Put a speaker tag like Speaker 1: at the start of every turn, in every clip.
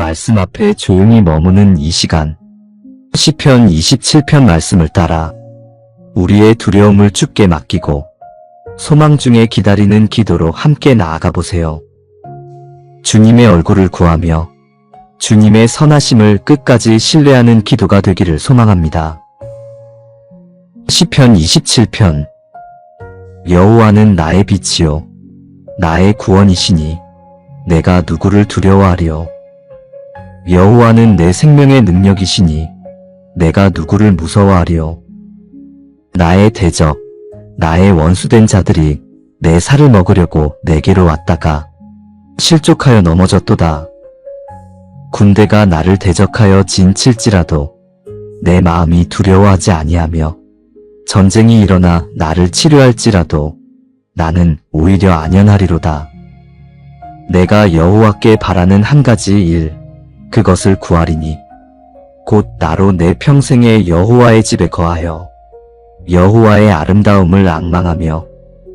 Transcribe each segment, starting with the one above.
Speaker 1: 말씀 앞에 조용히 머무는 이 시간, 시편 27편 말씀을 따라 우리의 두려움을 주께 맡기고 소망 중에 기다리는 기도로 함께 나아가 보세요. 주님의 얼굴을 구하며 주님의 선하심을 끝까지 신뢰하는 기도가 되기를 소망합니다. 시편 27편. 여호와는 나의 빛이요 나의 구원이시니 내가 누구를 두려워하리요. 여호와는 내 생명의 능력이시니 내가 누구를 무서워하리요. 나의 대적, 나의 원수된 자들이 내 살을 먹으려고 내게로 왔다가 실족하여 넘어졌도다. 군대가 나를 대적하여 진칠지라도 내 마음이 두려워하지 아니하며 전쟁이 일어나 나를 치료할지라도 나는 오히려 안연하리로다. 내가 여호와께 바라는 한 가지 일, 그것을 구하리니 곧 나로 내 평생에 여호와의 집에 거하여 여호와의 아름다움을 앙망하며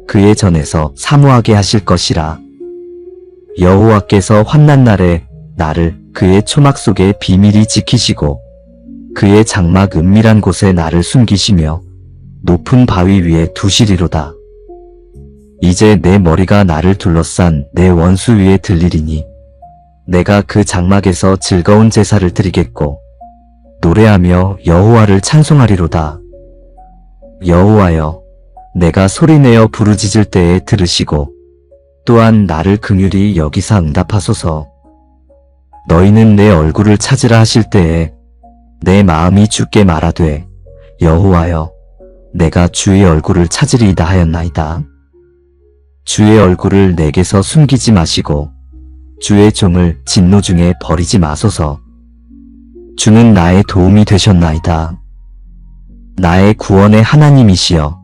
Speaker 1: 그의 전에서 사모하게 하실 것이라. 여호와께서 환난 날에 나를 그의 초막 속에 비밀히 지키시고 그의 장막 은밀한 곳에 나를 숨기시며 높은 바위 위에 두시리로다. 이제 내 머리가 나를 둘러싼 내 원수 위에 들리리니 내가 그 장막에서 즐거운 제사를 드리겠고 노래하며 여호와를 찬송하리로다. 여호와여, 내가 소리내어 부르짖을 때에 들으시고 또한 나를 긍휼히 여기사 응답하소서. 너희는 내 얼굴을 찾으라 하실 때에 내 마음이 주께 말하되 여호와여, 내가 주의 얼굴을 찾으리이다 하였나이다. 주의 얼굴을 내게서 숨기지 마시고 주의 종을 진노 중에 버리지 마소서. 주는 나의 도움이 되셨나이다. 나의 구원의 하나님이시여,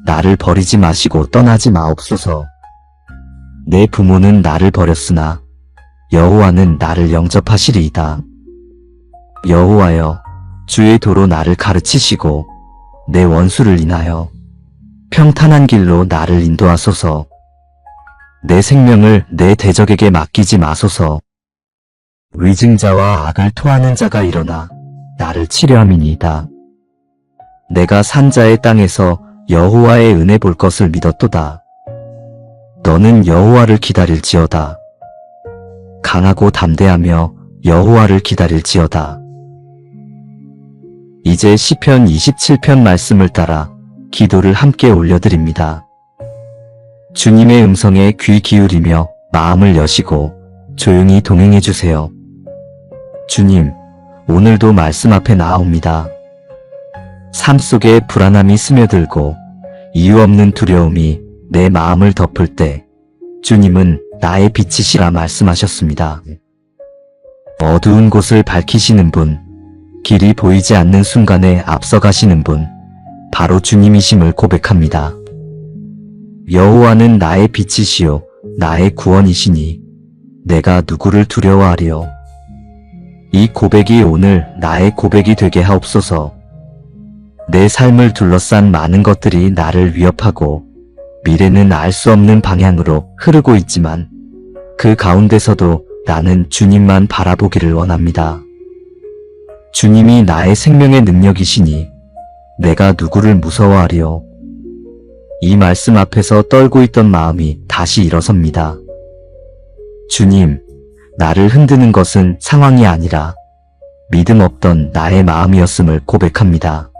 Speaker 1: 나를 버리지 마시고 떠나지 마옵소서. 내 부모는 나를 버렸으나 여호와는 나를 영접하시리이다. 여호와여, 주의 도로 나를 가르치시고 내 원수를 인하여 평탄한 길로 나를 인도하소서. 내 생명을 내 대적에게 맡기지 마소서. 위증자와 악을 토하는 자가 일어나 나를 치려함이니이다. 내가 산자의 땅에서 여호와의 은혜 볼 것을 믿었도다. 너는 여호와를 기다릴지어다. 강하고 담대하며 여호와를 기다릴지어다. 이제 시편 27편 말씀을 따라 기도를 함께 올려드립니다. 주님의 음성에 귀 기울이며 마음을 여시고 조용히 동행해 주세요. 주님, 오늘도 말씀 앞에 나아옵니다. 삶 속에 불안함이 스며들고 이유 없는 두려움이 내 마음을 덮을 때 주님은 나의 빛이시라 말씀하셨습니다. 어두운 곳을 밝히시는 분, 길이 보이지 않는 순간에 앞서가시는 분, 바로 주님이심을 고백합니다. 여호와는 나의 빛이시요 나의 구원이시니 내가 누구를 두려워하리요. 이 고백이 오늘 나의 고백이 되게 하옵소서. 내 삶을 둘러싼 많은 것들이 나를 위협하고 미래는 알 수 없는 방향으로 흐르고 있지만 그 가운데서도 나는 주님만 바라보기를 원합니다. 주님이 나의 생명의 능력이시니 내가 누구를 무서워하리요. 이 말씀 앞에서 떨고 있던 마음이 다시 일어섭니다. 주님, 나를 흔드는 것은 상황이 아니라 믿음 없던 나의 마음이었음을 고백합니다.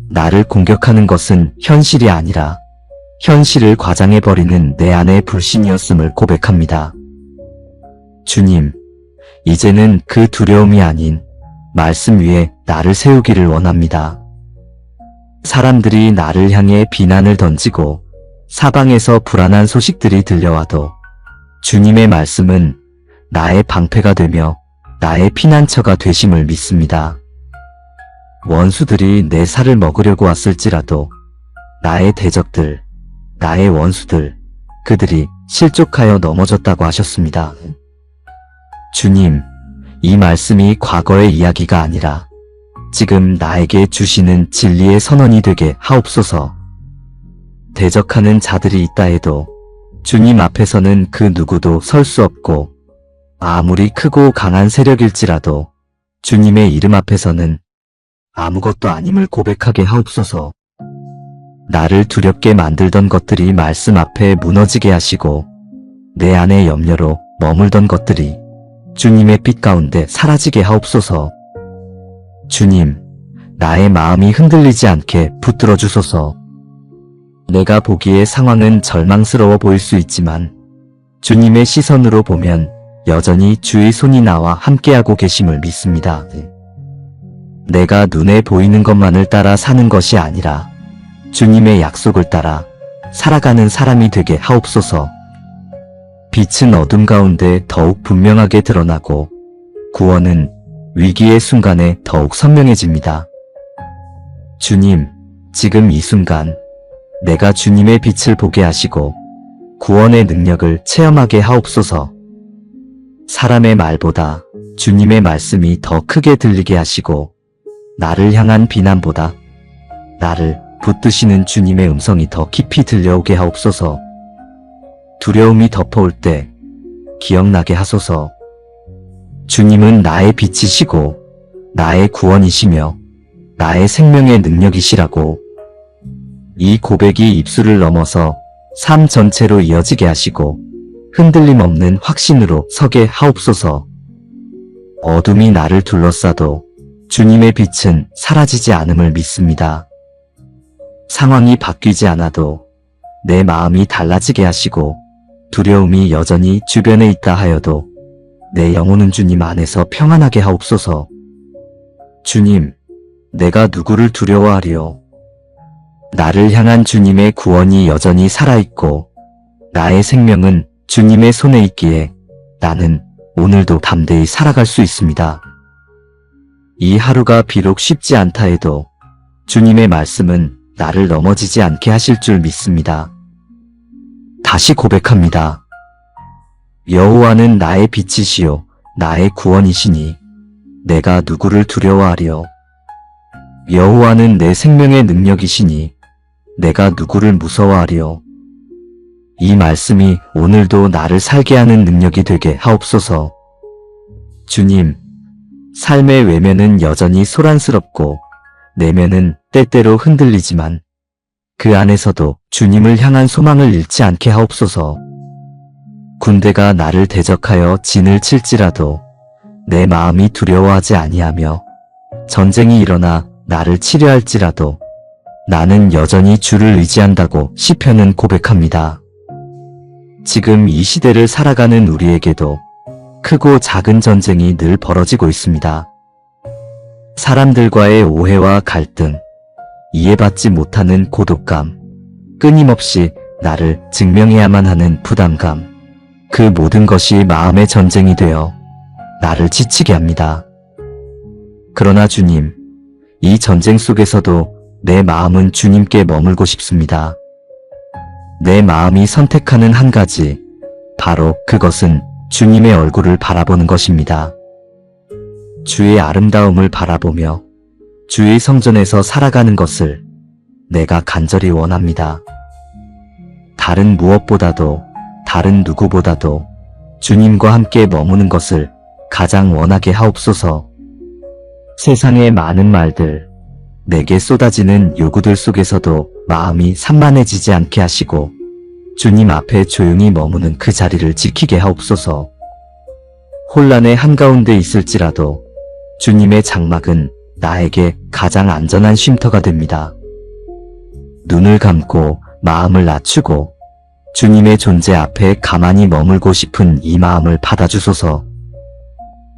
Speaker 1: 나를 공격하는 것은 현실이 아니라 현실을 과장해버리는 내 안의 불신이었음을 고백합니다. 주님, 이제는 그 두려움이 아닌 말씀 위에 나를 세우기를 원합니다. 사람들이 나를 향해 비난을 던지고 사방에서 불안한 소식들이 들려와도 주님의 말씀은 나의 방패가 되며 나의 피난처가 되심을 믿습니다. 원수들이 내 살을 먹으려고 왔을지라도 나의 대적들, 나의 원수들, 그들이 실족하여 넘어졌다고 하셨습니다. 주님, 이 말씀이 과거의 이야기가 아니라 지금 나에게 주시는 진리의 선언이 되게 하옵소서. 대적하는 자들이 있다 해도 주님 앞에서는 그 누구도 설 수 없고 아무리 크고 강한 세력일지라도 주님의 이름 앞에서는 아무것도 아님을 고백하게 하옵소서. 나를 두렵게 만들던 것들이 말씀 앞에 무너지게 하시고 내 안의 염려로 머물던 것들이 주님의 빛 가운데 사라지게 하옵소서. 주님, 나의 마음이 흔들리지 않게 붙들어 주소서. 내가 보기에 상황은 절망스러워 보일 수 있지만 주님의 시선으로 보면 여전히 주의 손이 나와 함께하고 계심을 믿습니다. 내가 눈에 보이는 것만을 따라 사는 것이 아니라 주님의 약속을 따라 살아가는 사람이 되게 하옵소서. 빛은 어둠 가운데 더욱 분명하게 드러나고 구원은 위기의 순간에 더욱 선명해집니다. 주님, 지금 이 순간 내가 주님의 빛을 보게 하시고 구원의 능력을 체험하게 하옵소서. 사람의 말보다 주님의 말씀이 더 크게 들리게 하시고 나를 향한 비난보다 나를 붙드시는 주님의 음성이 더 깊이 들려오게 하옵소서. 두려움이 덮어올 때 기억나게 하소서. 주님은 나의 빛이시고 나의 구원이시며 나의 생명의 능력이시라고. 이 고백이 입술을 넘어서 삶 전체로 이어지게 하시고 흔들림 없는 확신으로 서게 하옵소서. 어둠이 나를 둘러싸도 주님의 빛은 사라지지 않음을 믿습니다. 상황이 바뀌지 않아도 내 마음이 달라지게 하시고 두려움이 여전히 주변에 있다 하여도 내 영혼은 주님 안에서 평안하게 하옵소서. 주님, 내가 누구를 두려워하리요? 나를 향한 주님의 구원이 여전히 살아있고 나의 생명은 주님의 손에 있기에 나는 오늘도 담대히 살아갈 수 있습니다. 이 하루가 비록 쉽지 않다 해도 주님의 말씀은 나를 넘어지지 않게 하실 줄 믿습니다. 다시 고백합니다. 여호와는 나의 빛이시요 나의 구원이시니 내가 누구를 두려워하리요. 여호와는 내 생명의 능력이시니 내가 누구를 무서워하리요. 이 말씀이 오늘도 나를 살게 하는 능력이 되게 하옵소서. 주님, 삶의 외면은 여전히 소란스럽고 내면은 때때로 흔들리지만 그 안에서도 주님을 향한 소망을 잃지 않게 하옵소서. 군대가 나를 대적하여 진을 칠지라도 내 마음이 두려워하지 아니하며 전쟁이 일어나 나를 치려할지라도 나는 여전히 주를 의지한다고 시편은 고백합니다. 지금 이 시대를 살아가는 우리에게도 크고 작은 전쟁이 늘 벌어지고 있습니다. 사람들과의 오해와 갈등, 이해받지 못하는 고독감, 끊임없이 나를 증명해야만 하는 부담감, 그 모든 것이 마음의 전쟁이 되어 나를 지치게 합니다. 그러나 주님, 이 전쟁 속에서도 내 마음은 주님께 머물고 싶습니다. 내 마음이 선택하는 한 가지, 바로 그것은 주님의 얼굴을 바라보는 것입니다. 주의 아름다움을 바라보며 주의 성전에서 살아가는 것을 내가 간절히 원합니다. 다른 무엇보다도 다른 누구보다도 주님과 함께 머무는 것을 가장 원하게 하옵소서. 세상의 많은 말들, 내게 쏟아지는 요구들 속에서도 마음이 산만해지지 않게 하시고 주님 앞에 조용히 머무는 그 자리를 지키게 하옵소서. 혼란의 한가운데 있을지라도 주님의 장막은 나에게 가장 안전한 쉼터가 됩니다. 눈을 감고 마음을 낮추고 주님의 존재 앞에 가만히 머물고 싶은 이 마음을 받아주소서.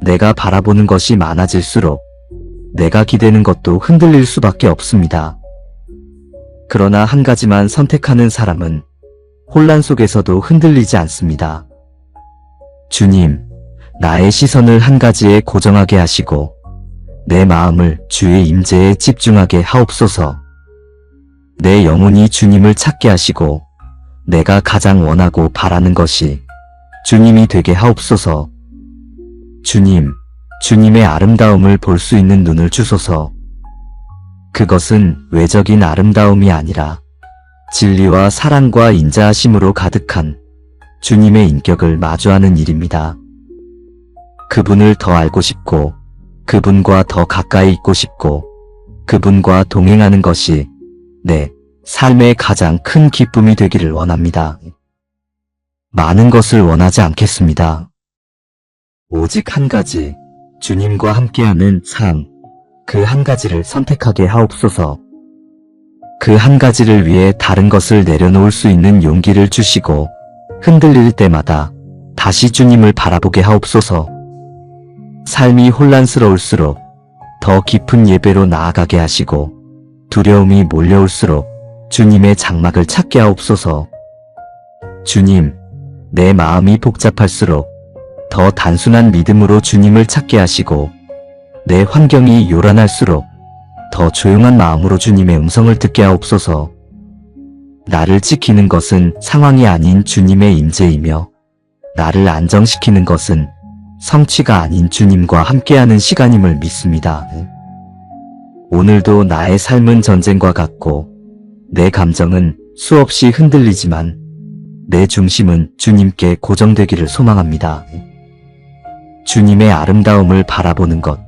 Speaker 1: 내가 바라보는 것이 많아질수록 내가 기대는 것도 흔들릴 수밖에 없습니다. 그러나 한 가지만 선택하는 사람은 혼란 속에서도 흔들리지 않습니다. 주님, 나의 시선을 한 가지에 고정하게 하시고 내 마음을 주의 임재에 집중하게 하옵소서. 내 영혼이 주님을 찾게 하시고 내가 가장 원하고 바라는 것이 주님이 되게 하옵소서. 주님, 주님의 아름다움을 볼 수 있는 눈을 주소서. 그것은 외적인 아름다움이 아니라 진리와 사랑과 인자하심으로 가득한 주님의 인격을 마주하는 일입니다. 그분을 더 알고 싶고, 그분과 더 가까이 있고 싶고, 그분과 동행하는 것이 내 삶의 가장 큰 기쁨이 되기를 원합니다. 많은 것을 원하지 않겠습니다. 오직 한 가지, 주님과 함께하는 삶, 그 한 가지를 선택하게 하옵소서. 그 한 가지를 위해 다른 것을 내려놓을 수 있는 용기를 주시고, 흔들릴 때마다 다시 주님을 바라보게 하옵소서. 삶이 혼란스러울수록 더 깊은 예배로 나아가게 하시고, 두려움이 몰려올수록 주님의 장막을 찾게 하옵소서. 주님, 내 마음이 복잡할수록 더 단순한 믿음으로 주님을 찾게 하시고, 내 환경이 요란할수록 더 조용한 마음으로 주님의 음성을 듣게 하옵소서. 나를 지키는 것은 상황이 아닌 주님의 임재이며, 나를 안정시키는 것은 성취가 아닌 주님과 함께하는 시간임을 믿습니다. 오늘도 나의 삶은 전쟁과 같고, 내 감정은 수없이 흔들리지만, 내 중심은 주님께 고정되기를 소망합니다. 주님의 아름다움을 바라보는 것,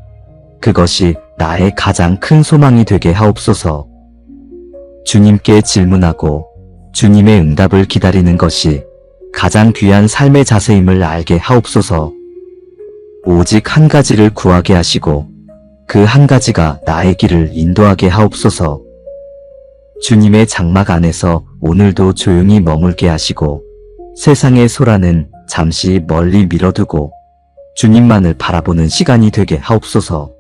Speaker 1: 그것이 나의 가장 큰 소망이 되게 하옵소서. 주님께 질문하고 주님의 응답을 기다리는 것이 가장 귀한 삶의 자세임을 알게 하옵소서. 오직 한 가지를 구하게 하시고 그 한 가지가 나의 길을 인도하게 하옵소서. 주님의 장막 안에서 오늘도 조용히 머물게 하시고 세상의 소란은 잠시 멀리 밀어두고 주님만을 바라보는 시간이 되게 하옵소서.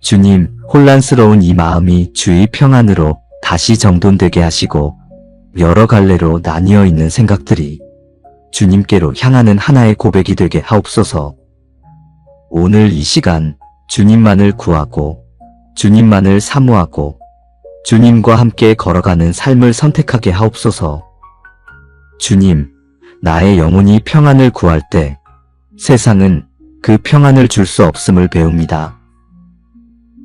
Speaker 1: 주님, 혼란스러운 이 마음이 주의 평안으로 다시 정돈되게 하시고 여러 갈래로 나뉘어 있는 생각들이 주님께로 향하는 하나의 고백이 되게 하옵소서. 오늘 이 시간 주님만을 구하고 주님만을 사모하고 주님과 함께 걸어가는 삶을 선택하게 하옵소서. 주님, 나의 영혼이 평안을 구할 때 세상은 그 평안을 줄 수 없음을 배웁니다.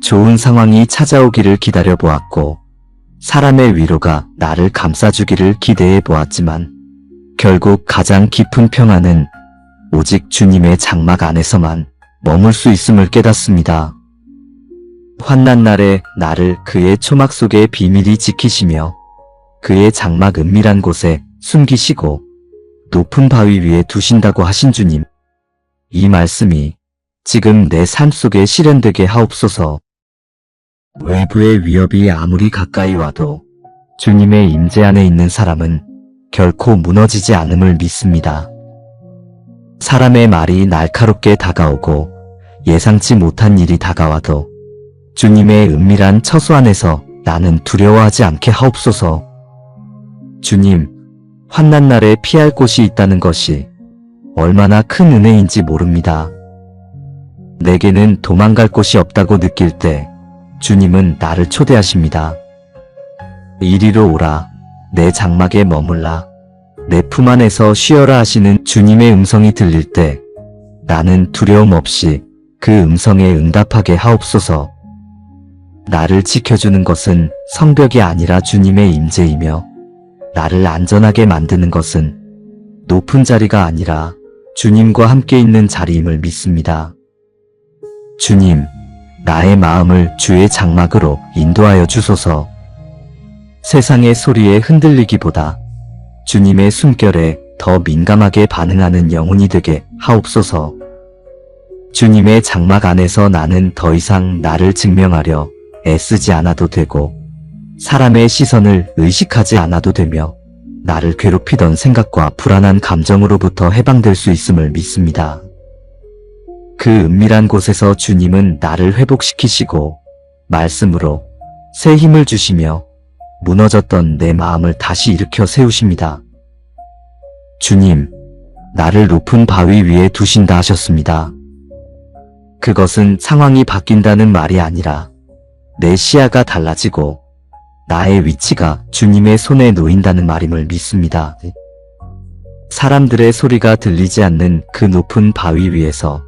Speaker 1: 좋은 상황이 찾아오기를 기다려 보았고 사람의 위로가 나를 감싸주기를 기대해 보았지만 결국 가장 깊은 평안은 오직 주님의 장막 안에서만 머물 수 있음을 깨닫습니다. 환난 날에 나를 그의 초막 속에 비밀히 지키시며 그의 장막 은밀한 곳에 숨기시고 높은 바위 위에 두신다고 하신 주님, 이 말씀이 지금 내 삶 속에 실현되게 하옵소서. 외부의 위협이 아무리 가까이 와도 주님의 임재 안에 있는 사람은 결코 무너지지 않음을 믿습니다. 사람의 말이 날카롭게 다가오고 예상치 못한 일이 다가와도 주님의 은밀한 처소 안에서 나는 두려워하지 않게 하옵소서. 주님, 환난 날에 피할 곳이 있다는 것이 얼마나 큰 은혜인지 모릅니다. 내게는 도망갈 곳이 없다고 느낄 때 주님은 나를 초대하십니다. 이리로 오라, 내 장막에 머물라, 내 품 안에서 쉬어라 하시는 주님의 음성이 들릴 때 나는 두려움 없이 그 음성에 응답하게 하옵소서. 나를 지켜주는 것은 성벽이 아니라 주님의 임재이며 나를 안전하게 만드는 것은 높은 자리가 아니라 주님과 함께 있는 자리임을 믿습니다. 주님, 나의 마음을 주의 장막으로 인도하여 주소서. 세상의 소리에 흔들리기보다 주님의 숨결에 더 민감하게 반응하는 영혼이 되게 하옵소서. 주님의 장막 안에서 나는 더 이상 나를 증명하려 애쓰지 않아도 되고 사람의 시선을 의식하지 않아도 되며 나를 괴롭히던 생각과 불안한 감정으로부터 해방될 수 있음을 믿습니다. 그 은밀한 곳에서 주님은 나를 회복시키시고 말씀으로 새 힘을 주시며 무너졌던 내 마음을 다시 일으켜 세우십니다. 주님, 나를 높은 바위 위에 두신다 하셨습니다. 그것은 상황이 바뀐다는 말이 아니라 내 시야가 달라지고 나의 위치가 주님의 손에 놓인다는 말임을 믿습니다. 사람들의 소리가 들리지 않는 그 높은 바위 위에서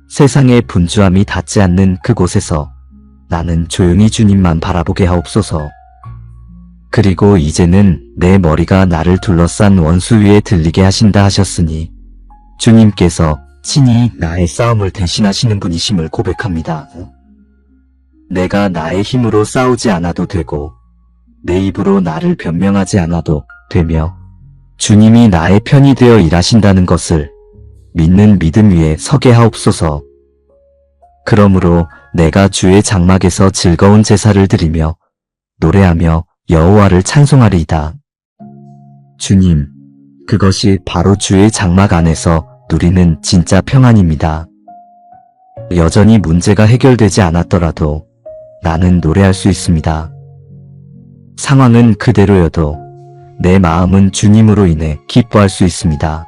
Speaker 1: 세상의 분주함이 닿지 않는 그곳에서 나는 조용히 주님만 바라보게 하옵소서. 그리고 이제는 내 머리가 나를 둘러싼 원수 위에 들리게 하신다 하셨으니 주님께서 친히 나의 싸움을 대신하시는 분이심을 고백합니다. 내가 나의 힘으로 싸우지 않아도 되고 내 입으로 나를 변명하지 않아도 되며 주님이 나의 편이 되어 일하신다는 것을 믿는 믿음 위에 서게 하옵소서. 그러므로 내가 주의 장막에서 즐거운 제사를 드리며 노래하며 여호와를 찬송하리이다. 주님, 그것이 바로 주의 장막 안에서 누리는 진짜 평안입니다. 여전히 문제가 해결되지 않았더라도 나는 노래할 수 있습니다. 상황은 그대로여도 내 마음은 주님으로 인해 기뻐할 수 있습니다.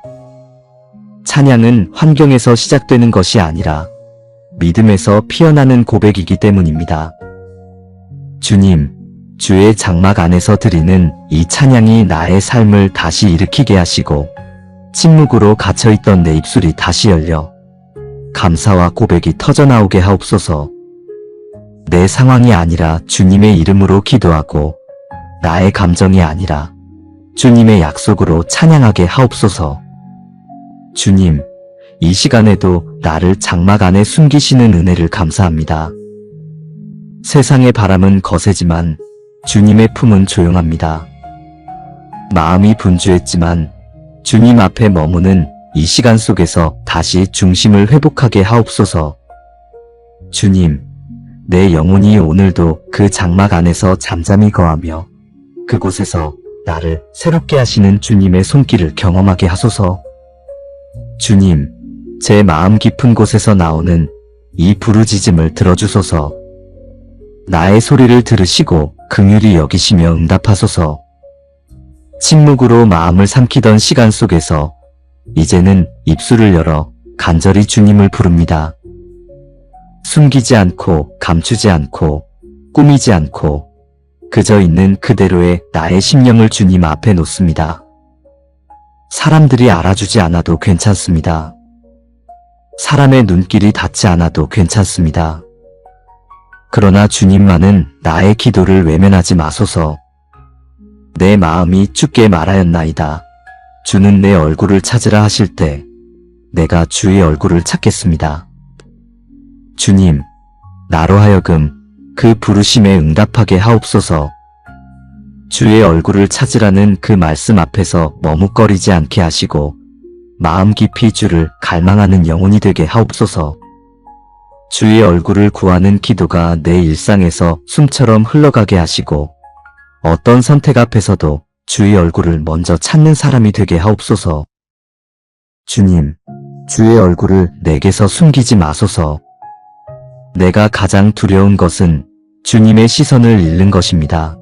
Speaker 1: 찬양은 환경에서 시작되는 것이 아니라 믿음에서 피어나는 고백이기 때문입니다. 주님, 주의 장막 안에서 드리는 이 찬양이 나의 삶을 다시 일으키게 하시고 침묵으로 갇혀있던 내 입술이 다시 열려 감사와 고백이 터져나오게 하옵소서. 내 상황이 아니라 주님의 이름으로 기도하고 나의 감정이 아니라 주님의 약속으로 찬양하게 하옵소서. 주님, 이 시간에도 나를 장막 안에 숨기시는 은혜를 감사합니다. 세상의 바람은 거세지만 주님의 품은 조용합니다. 마음이 분주했지만 주님 앞에 머무는 이 시간 속에서 다시 중심을 회복하게 하옵소서. 주님, 내 영혼이 오늘도 그 장막 안에서 잠잠히 거하며 그곳에서 나를 새롭게 하시는 주님의 손길을 경험하게 하소서. 주님, 제 마음 깊은 곳에서 나오는 이 부르짖음을 들어주소서. 나의 소리를 들으시고 긍휼히 여기시며 응답하소서. 침묵으로 마음을 삼키던 시간 속에서 이제는 입술을 열어 간절히 주님을 부릅니다. 숨기지 않고 감추지 않고 꾸미지 않고 그저 있는 그대로의 나의 심령을 주님 앞에 놓습니다. 사람들이 알아주지 않아도 괜찮습니다. 사람의 눈길이 닿지 않아도 괜찮습니다. 그러나 주님만은 나의 기도를 외면하지 마소서. 내 마음이 춥게 말하였나이다. 주는 내 얼굴을 찾으라 하실 때 내가 주의 얼굴을 찾겠습니다. 주님, 나로 하여금 그 부르심에 응답하게 하옵소서. 주의 얼굴을 찾으라는 그 말씀 앞에서 머뭇거리지 않게 하시고 마음 깊이 주를 갈망하는 영혼이 되게 하옵소서. 주의 얼굴을 구하는 기도가 내 일상에서 숨처럼 흘러가게 하시고 어떤 선택 앞에서도 주의 얼굴을 먼저 찾는 사람이 되게 하옵소서. 주님, 주의 얼굴을 내게서 숨기지 마소서. 내가 가장 두려운 것은 주님의 시선을 잃는 것입니다.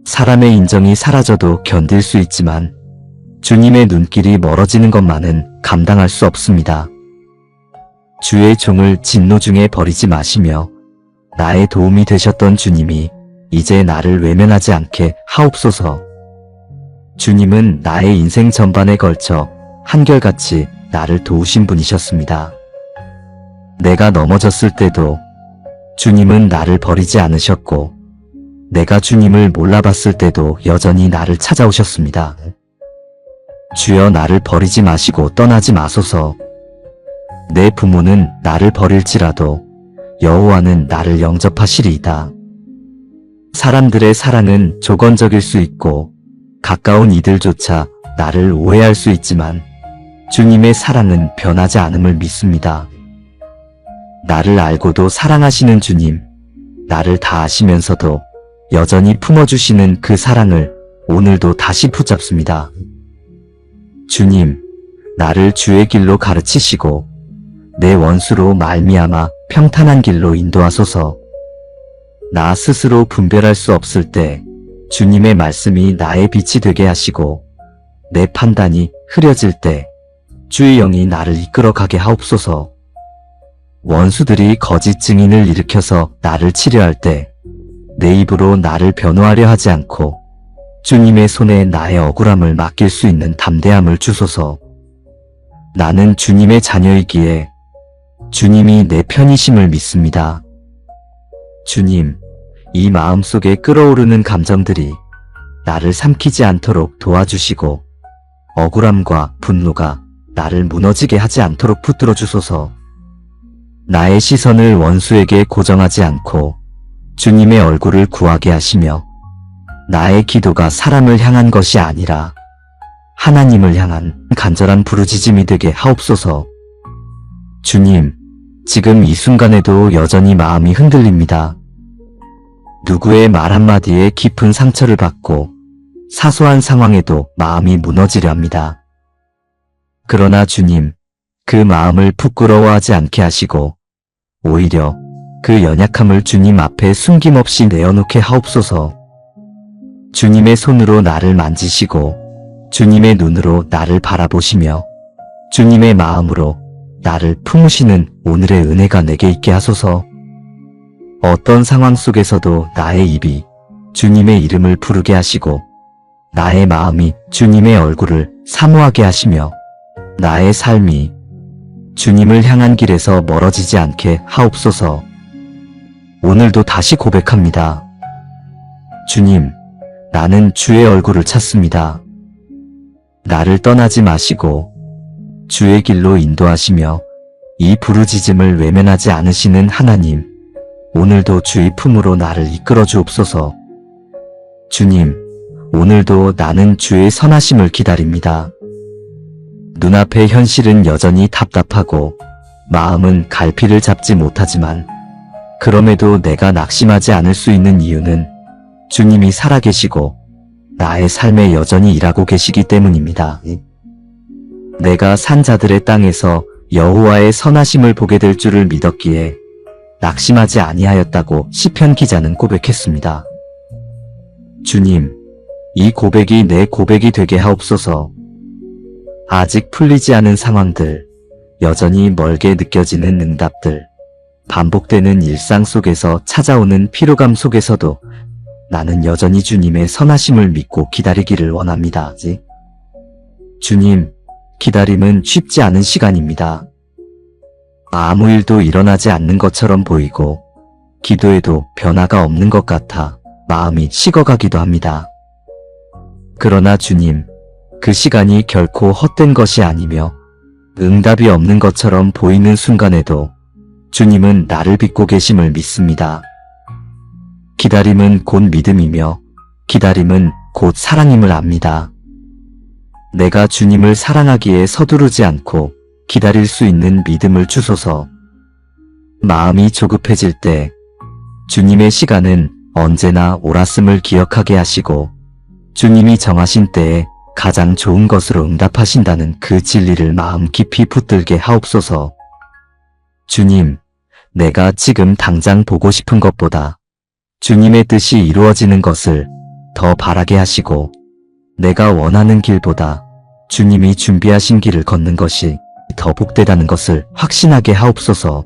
Speaker 1: 사람의 인정이 사라져도 견딜 수 있지만 주님의 눈길이 멀어지는 것만은 감당할 수 없습니다. 주의 종을 진노 중에 버리지 마시며 나의 도움이 되셨던 주님이 이제 나를 외면하지 않게 하옵소서. 주님은 나의 인생 전반에 걸쳐 한결같이 나를 도우신 분이셨습니다. 내가 넘어졌을 때도 주님은 나를 버리지 않으셨고 내가 주님을 몰라봤을 때도 여전히 나를 찾아오셨습니다. 주여, 나를 버리지 마시고 떠나지 마소서. 내 부모는 나를 버릴지라도 여호와는 나를 영접하시리이다. 사람들의 사랑은 조건적일 수 있고 가까운 이들조차 나를 오해할 수 있지만 주님의 사랑은 변하지 않음을 믿습니다. 나를 알고도 사랑하시는 주님, 나를 다 아시면서도 여전히 품어주시는 그 사랑을 오늘도 다시 붙잡습니다. 주님, 나를 주의 길로 가르치시고 내 원수로 말미암아 평탄한 길로 인도하소서. 나 스스로 분별할 수 없을 때 주님의 말씀이 나의 빛이 되게 하시고 내 판단이 흐려질 때 주의 영이 나를 이끌어 가게 하옵소서. 원수들이 거짓 증인을 일으켜서 나를 치려할 때 내 입으로 나를 변호하려 하지 않고 주님의 손에 나의 억울함을 맡길 수 있는 담대함을 주소서. 나는 주님의 자녀이기에 주님이 내 편이심을 믿습니다. 주님, 이 마음속에 끓어오르는 감정들이 나를 삼키지 않도록 도와주시고 억울함과 분노가 나를 무너지게 하지 않도록 붙들어 주소서. 나의 시선을 원수에게 고정하지 않고 주님의 얼굴을 구하게 하시며 나의 기도가 사람을 향한 것이 아니라 하나님을 향한 간절한 부르짖음이 되게 하옵소서. 주님, 지금 이 순간에도 여전히 마음이 흔들립니다. 누구의 말 한마디에 깊은 상처를 받고 사소한 상황에도 마음이 무너지려 합니다. 그러나 주님, 그 마음을 부끄러워하지 않게 하시고 오히려 그 연약함을 주님 앞에 숨김없이 내어놓게 하옵소서. 주님의 손으로 나를 만지시고 주님의 눈으로 나를 바라보시며 주님의 마음으로 나를 품으시는 오늘의 은혜가 내게 있게 하소서. 어떤 상황 속에서도 나의 입이 주님의 이름을 부르게 하시고 나의 마음이 주님의 얼굴을 사모하게 하시며 나의 삶이 주님을 향한 길에서 멀어지지 않게 하옵소서. 오늘도 다시 고백합니다. 주님, 나는 주의 얼굴을 찾습니다. 나를 떠나지 마시고 주의 길로 인도하시며 이 부르짖음을 외면하지 않으시는 하나님, 오늘도 주의 품으로 나를 이끌어 주옵소서. 주님, 오늘도 나는 주의 선하심을 기다립니다. 눈앞의 현실은 여전히 답답하고 마음은 갈피를 잡지 못하지만 그럼에도 내가 낙심하지 않을 수 있는 이유는 주님이 살아계시고 나의 삶에 여전히 일하고 계시기 때문입니다. 내가 산자들의 땅에서 여호와의 선하심을 보게 될 줄을 믿었기에 낙심하지 아니하였다고 시편 기자는 고백했습니다. 주님, 이 고백이 내 고백이 되게 하옵소서. 아직 풀리지 않은 상황들, 여전히 멀게 느껴지는 응답들, 반복되는 일상 속에서 찾아오는 피로감 속에서도 나는 여전히 주님의 선하심을 믿고 기다리기를 원합니다. 주님, 기다림은 쉽지 않은 시간입니다. 아무 일도 일어나지 않는 것처럼 보이고 기도에도 변화가 없는 것 같아 마음이 식어가기도 합니다. 그러나 주님, 그 시간이 결코 헛된 것이 아니며 응답이 없는 것처럼 보이는 순간에도 주님은 나를 믿고 계심을 믿습니다. 기다림은 곧 믿음이며 기다림은 곧 사랑임을 압니다. 내가 주님을 사랑하기에 서두르지 않고 기다릴 수 있는 믿음을 주소서. 마음이 조급해질 때 주님의 시간은 언제나 옳았음을 기억하게 하시고 주님이 정하신 때에 가장 좋은 것으로 응답하신다는 그 진리를 마음 깊이 붙들게 하옵소서. 주님, 내가 지금 당장 보고 싶은 것보다 주님의 뜻이 이루어지는 것을 더 바라게 하시고 내가 원하는 길보다 주님이 준비하신 길을 걷는 것이 더 복되다는 것을 확신하게 하옵소서.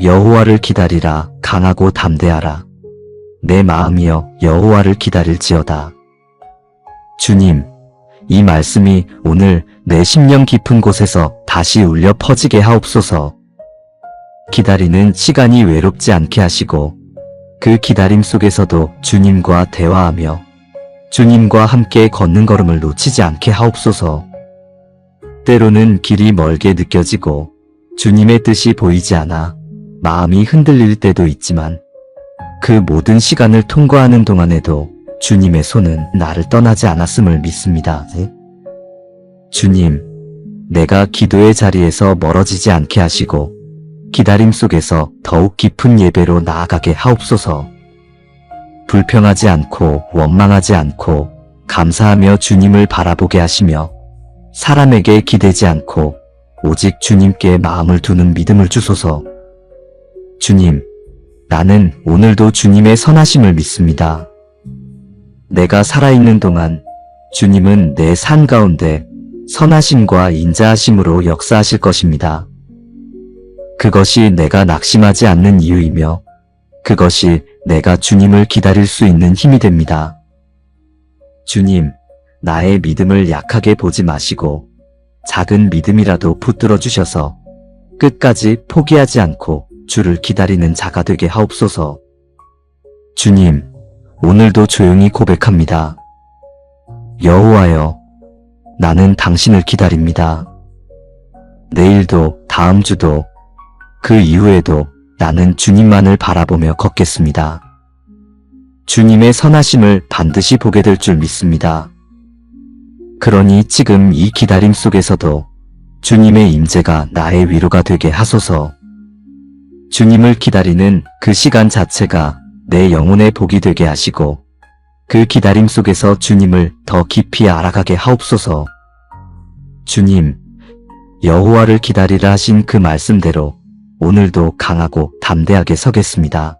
Speaker 1: 여호와를 기다리라. 강하고 담대하라. 내 마음이여 여호와를 기다릴지어다. 주님, 이 말씀이 오늘 내 심령 깊은 곳에서 다시 울려 퍼지게 하옵소서. 기다리는 시간이 외롭지 않게 하시고 그 기다림 속에서도 주님과 대화하며 주님과 함께 걷는 걸음을 놓치지 않게 하옵소서. 때로는 길이 멀게 느껴지고 주님의 뜻이 보이지 않아 마음이 흔들릴 때도 있지만 그 모든 시간을 통과하는 동안에도 주님의 손은 나를 떠나지 않았음을 믿습니다. 주님, 내가 기도의 자리에서 멀어지지 않게 하시고 기다림 속에서 더욱 깊은 예배로 나아가게 하옵소서. 불평하지 않고 원망하지 않고 감사하며 주님을 바라보게 하시며 사람에게 기대지 않고 오직 주님께 마음을 두는 믿음을 주소서. 주님, 나는 오늘도 주님의 선하심을 믿습니다. 내가 살아있는 동안 주님은 내 삶 가운데 선하심과 인자하심으로 역사하실 것입니다. 그것이 내가 낙심하지 않는 이유이며 그것이 내가 주님을 기다릴 수 있는 힘이 됩니다. 주님, 나의 믿음을 약하게 보지 마시고 작은 믿음이라도 붙들어 주셔서 끝까지 포기하지 않고 주를 기다리는 자가 되게 하옵소서. 주님, 오늘도 조용히 고백합니다. 여호와여, 나는 당신을 기다립니다. 내일도, 다음 주도, 그 이후에도 나는 주님만을 바라보며 걷겠습니다. 주님의 선하심을 반드시 보게 될 줄 믿습니다. 그러니 지금 이 기다림 속에서도 주님의 임재가 나의 위로가 되게 하소서. 주님을 기다리는 그 시간 자체가 내 영혼의 복이 되게 하시고 그 기다림 속에서 주님을 더 깊이 알아가게 하옵소서. 주님, 여호와를 기다리라 하신 그 말씀대로 오늘도 강하고 담대하게 서겠습니다.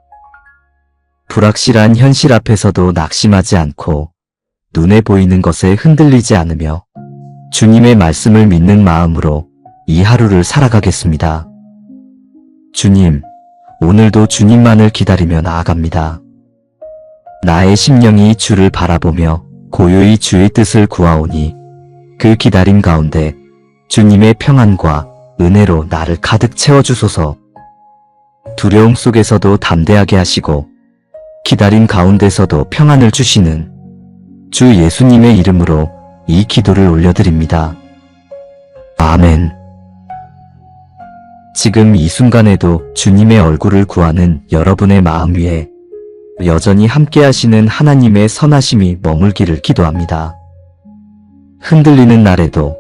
Speaker 1: 불확실한 현실 앞에서도 낙심하지 않고 눈에 보이는 것에 흔들리지 않으며 주님의 말씀을 믿는 마음으로 이 하루를 살아가겠습니다. 주님, 오늘도 주님만을 기다리며 나아갑니다. 나의 심령이 주를 바라보며 고요히 주의 뜻을 구하오니 그 기다림 가운데 주님의 평안과 은혜로 나를 가득 채워주소서. 두려움 속에서도 담대하게 하시고 기다림 가운데서도 평안을 주시는 주 예수님의 이름으로 이 기도를 올려드립니다. 아멘. 지금 이 순간에도 주님의 얼굴을 구하는 여러분의 마음 위에 여전히 함께 하시는 하나님의 선하심이 머물기를 기도합니다. 흔들리는 날에도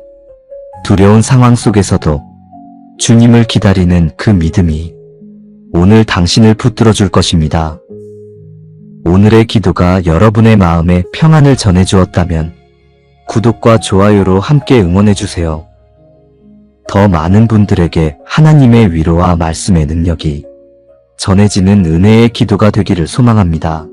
Speaker 1: 두려운 상황 속에서도 주님을 기다리는 그 믿음이 오늘 당신을 붙들어 줄 것입니다. 오늘의 기도가 여러분의 마음에 평안을 전해주었다면 구독과 좋아요로 함께 응원해주세요. 더 많은 분들에게 하나님의 위로와 말씀의 능력이 전해지는 은혜의 기도가 되기를 소망합니다.